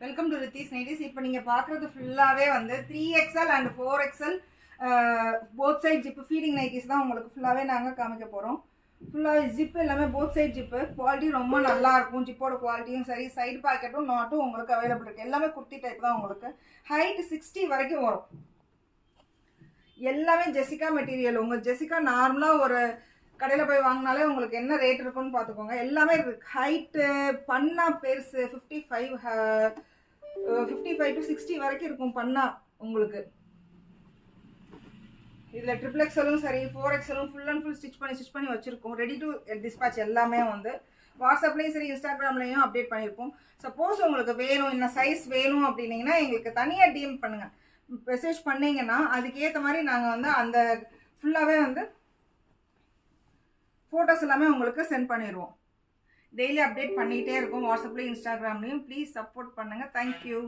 Welcome to Ritheesh nighties. இப்போ நீங்கள் பார்க்குறது ஃபுல்லாகவே வந்து 3XL and 4XL both side zip feeding nighties தான் உங்களுக்கு ஃபுல்லாகவே நாங்கள் காமிக்க போகிறோம். ஃபுல்லாகவே ஜிப்பு எல்லாமே போத் சைட் ஜிப்பு குவாலிட்டி ரொம்ப நல்லாயிருக்கும். ஜிப்போட குவாலிட்டியும் சரி, சைடு பாக்கெட்டும் நாட்டும் உங்களுக்கு அவைலபிள் இருக்குது. எல்லாமே குர்த்தி டைப் தான். உங்களுக்கு ஹைட் 60 வரைக்கும் வரும். எல்லாமே ஜெசிகா மெட்டீரியல். உங்கள் ஜெசிகா நார்மலாக ஒரு கடையில் போய் வாங்கினாலே உங்களுக்கு என்ன ரேட் இருக்குன்னு பார்த்துக்கோங்க. எல்லாமே ஹைட்டு பண்ணா பெருசு 55 to 60 வரைக்கும் இருக்கும் பண்ணா உங்களுக்கு. இதில் XXLம் சரி 4XLம் ஃபுல் அண்ட் ஃபுல் ஸ்டிச் பண்ணி வச்சுருக்கோம். ரெடி டு டிஸ்பேச் எல்லாமே வந்து வாட்ஸ்அப்லேயும் சரி இன்ஸ்டாகிராம்லேயும் அப்டேட் பண்ணியிருப்போம். சப்போஸ் உங்களுக்கு வேணும், என்ன சைஸ் வேணும் அப்படின்னீங்கன்னா எங்களுக்கு தனியாக டிஎம் பண்ணுங்கள், மெசேஜ் பண்ணிங்கன்னா அதுக்கேற்ற மாதிரி நாங்கள் வந்து அந்த ஃபுல்லாகவே வந்து ஃபோட்டோஸ் எல்லாமே உங்களுக்கு சென்ட் பண்ணிடுவோம். டெய்லி அப்டேட் பண்ணிகிட்டே இருக்கும் வாட்ஸ்அப்லேயும் இன்ஸ்டாகிராம்லேயும். ப்ளீஸ் சப்போர்ட் பண்ணுங்கள். தேங்க்யூ.